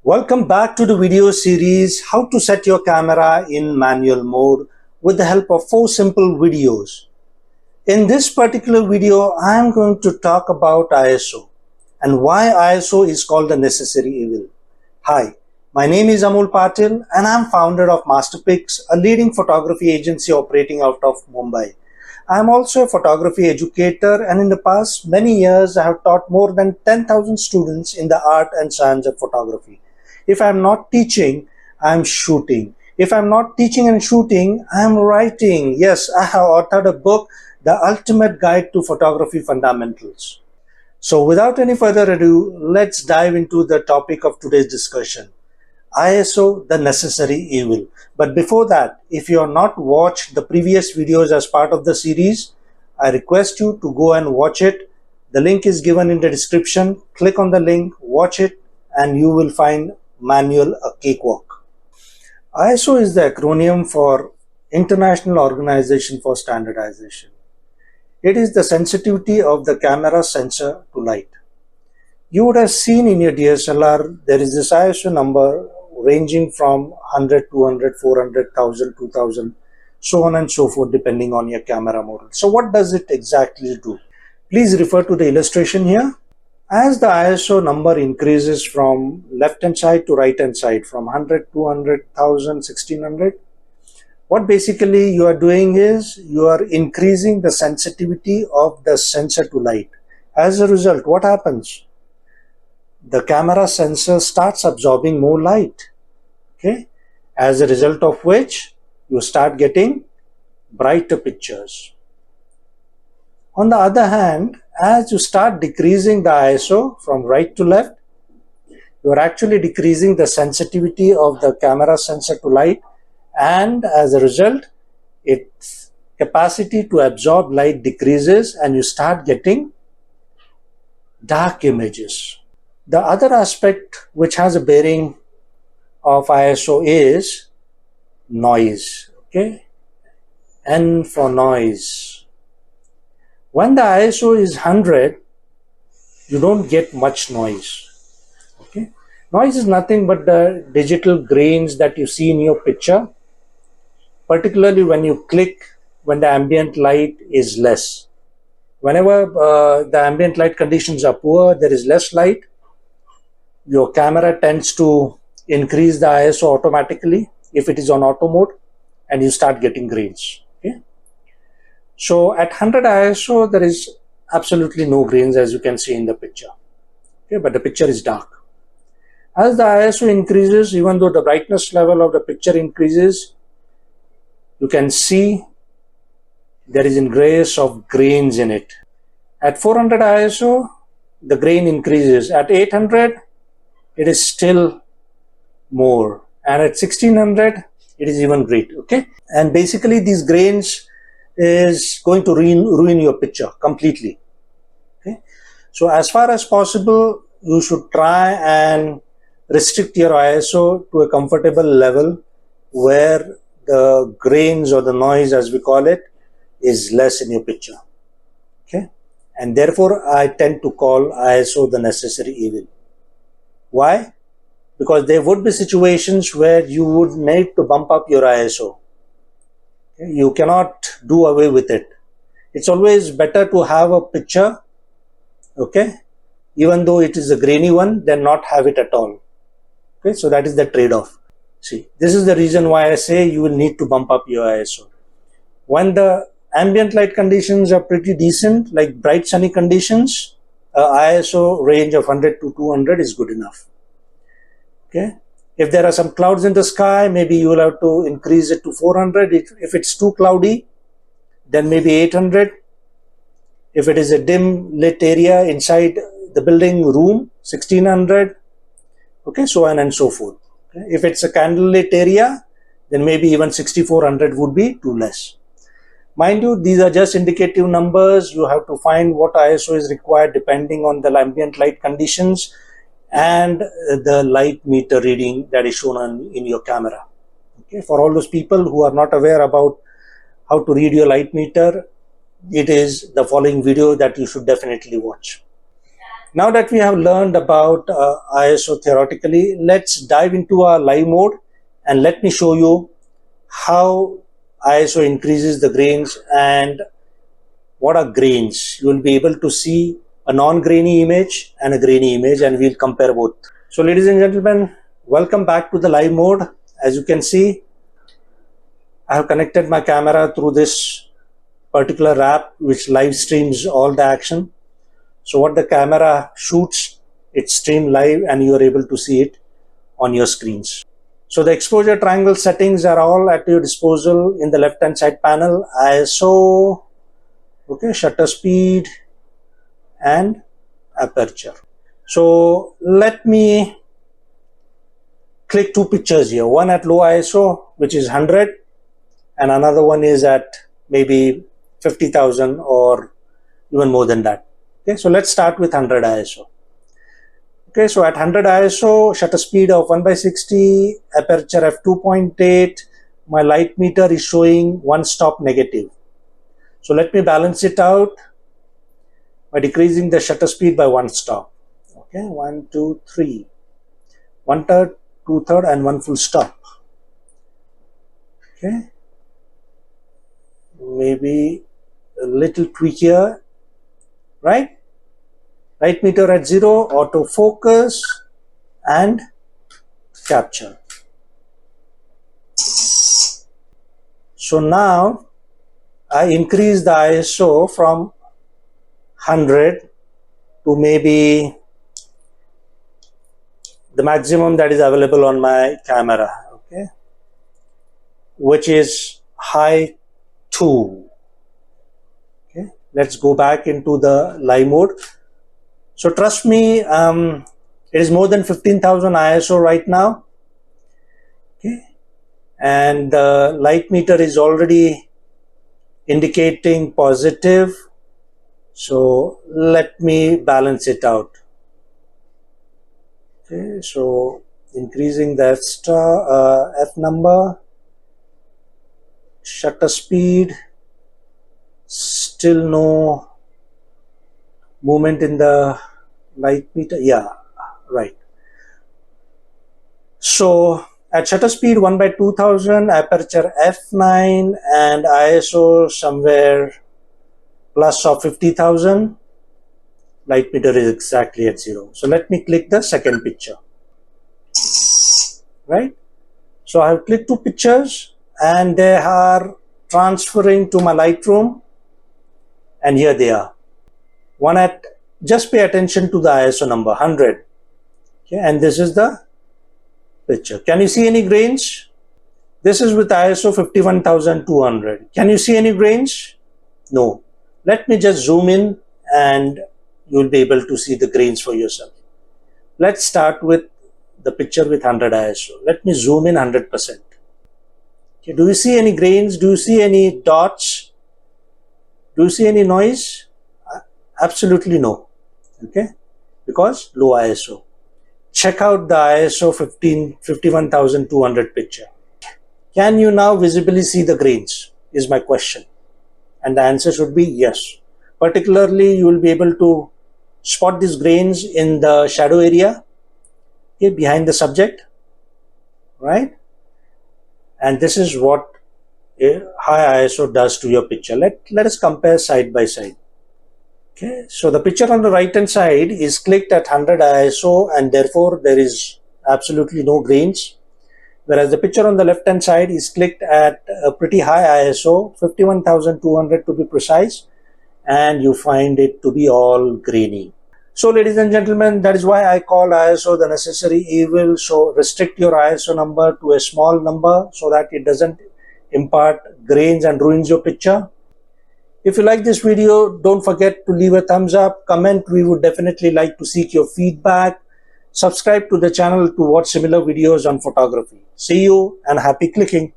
Welcome back to the video series How to Set Your Camera in Manual Mode with the help of 4 simple videos. In this particular video, I am going to talk about ISO and why ISO is called the necessary evil. Hi, my name is Amol Patil and I am founder of Masterpics, a leading photography agency operating out of Mumbai. I am also a photography educator, and in the past many years I have taught more than 10,000 students in the art and science of photography. If I am not teaching, I am shooting. If I am not teaching and shooting, I am writing. Yes, I have authored a book, The Ultimate Guide to Photography Fundamentals. So without any further ado, let's dive into the topic of today's discussion. ISO, the necessary evil. But before that, if you have not watched the previous videos as part of the series, I request you to go and watch it. The link is given in the description. Click on the link, watch it, and you will find manual a cakewalk. ISO is the acronym for International Organization for Standardization. It is the sensitivity of the camera sensor to light. You would have seen in your DSLR there is this ISO number ranging from 100, 200, 400, 1000, 2000, so on and so forth depending on your camera model. So what does it exactly do? Please refer to the illustration here. As the ISO number increases from left hand side to right hand side, from 100, 200, 1000, 1600, what basically you are doing is you are increasing the sensitivity of the sensor to light. As a result, what happens? The camera sensor starts absorbing more light. Okay? As a result of which you start getting brighter pictures. On the other hand, as you start decreasing the ISO from right to left, you are actually decreasing the sensitivity of the camera sensor to light, and as a result, its capacity to absorb light decreases and you start getting dark images. The other aspect which has a bearing of ISO is noise. Okay? N for noise. When the ISO is 100, you don't get much noise. Okay? Noise is nothing but the digital grains that you see in your picture, particularly when you click when the ambient light is less. Whenever the ambient light conditions are poor, there is less light, your camera tends to increase the ISO automatically if it is on auto mode, and you start getting grains. Okay? So at 100 ISO, there is absolutely no grains as you can see in the picture. Okay? But the picture is dark. As the ISO increases, even though the brightness level of the picture increases, you can see there is ingress of grains in it. At 400 ISO, the grain increases. At 800, it is still more. And at 1600, it is even great. Okay? And basically these grains is going to ruin your picture completely. Okay? So as far as possible, you should try and restrict your ISO to a comfortable level where the grains or the noise, as we call it, is less in your picture. Okay? And therefore, I tend to call ISO the necessary evil. Why? Because there would be situations where you would need to bump up your ISO. Okay? You cannot do away with it. It's always better to have a picture, okay, even though it is a grainy one, than not have it at all. Okay, so that is the trade-off. See, this is the reason why I say you will need to bump up your ISO. When the ambient light conditions are pretty decent, like bright sunny conditions, ISO range of 100 to 200 is good enough. Okay. If there are some clouds in the sky, maybe you will have to increase it to 400. If it's too cloudy, then maybe 800. If it is a dim lit area inside the building room, 1600. Okay, so on and so forth. Okay. If it's a candlelit area, then maybe even 6400 would be too less. Mind you, these are just indicative numbers. You have to find what ISO is required depending on the ambient light conditions and the light meter reading that is shown in your camera. Okay. For all those people who are not aware about how to read your light meter, it is the following video that you should definitely watch. Now that we have learned about ISO theoretically, let's dive into our live mode and let me show you how ISO increases the grains and what are grains. You will be able to see a non-grainy image and a grainy image, and we'll compare both. So ladies and gentlemen, welcome back to the live mode. As you can see, I have connected my camera through this particular app which live streams all the action. So what the camera shoots, it's streamed live and you are able to see it on your screens. So the exposure triangle settings are all at your disposal in the left hand side panel. ISO, okay, shutter speed and aperture. So let me click two pictures here, one at low ISO which is 100 and another one is at maybe 50,000 or even more than that. Okay, so let's start with 100 ISO. Okay, so at 100 ISO, shutter speed of 1/60, aperture f2.8, my light meter is showing one stop negative. So let me balance it out by decreasing the shutter speed by one stop. Okay, 1, 2, 3, 1/3, 2/3 and one full stop. Okay, maybe a little tweak here, right? Light meter at 0, autofocus and capture. So now I increase the ISO from 100 to maybe the maximum that is available on my camera, okay, which is high 2. Okay, let's go back into the live mode. So trust me, it is more than 15,000 ISO right now. Okay, and the light meter is already indicating positive. So let me balance it out. Okay, so increasing the f number, shutter speed, still no movement in the light meter. Yeah, right. So at shutter speed 1/2000, aperture f9 and ISO somewhere plus of 50,000, light meter is exactly at 0. So let me click the second picture, right? So I have clicked two pictures and they are transferring to my Lightroom, and here they are. One at, just pay attention to the ISO number 100. Okay, and this is the picture. Can you see any grains? This is with ISO 51,200. Can you see any grains? No. Let me just zoom in and you will be able to see the grains for yourself. Let's start with the picture with 100 ISO. Let me zoom in 100%. Okay, do you see any grains? Do you see any dots? Do you see any noise? Absolutely no. Okay, because low ISO. Check out the ISO 51,200 picture. Can you now visibly see the grains is my question, and the answer should be yes. Particularly you will be able to spot these grains in the shadow area, okay, behind the subject, right? And this is what a high ISO does to your picture. Let us compare side by side. Okay, so the picture on the right hand side is clicked at 100 ISO and therefore there is absolutely no grains, whereas the picture on the left hand side is clicked at a pretty high ISO, 51,200 to be precise, and you find it to be all grainy. So ladies and gentlemen, that is why I call ISO the necessary evil. So restrict your ISO number to a small number so that it doesn't impart grains and ruins your picture. If you like this video, don't forget to leave a thumbs up, comment. We would definitely like to seek your feedback. Subscribe to the channel to watch similar videos on photography. See you and happy clicking.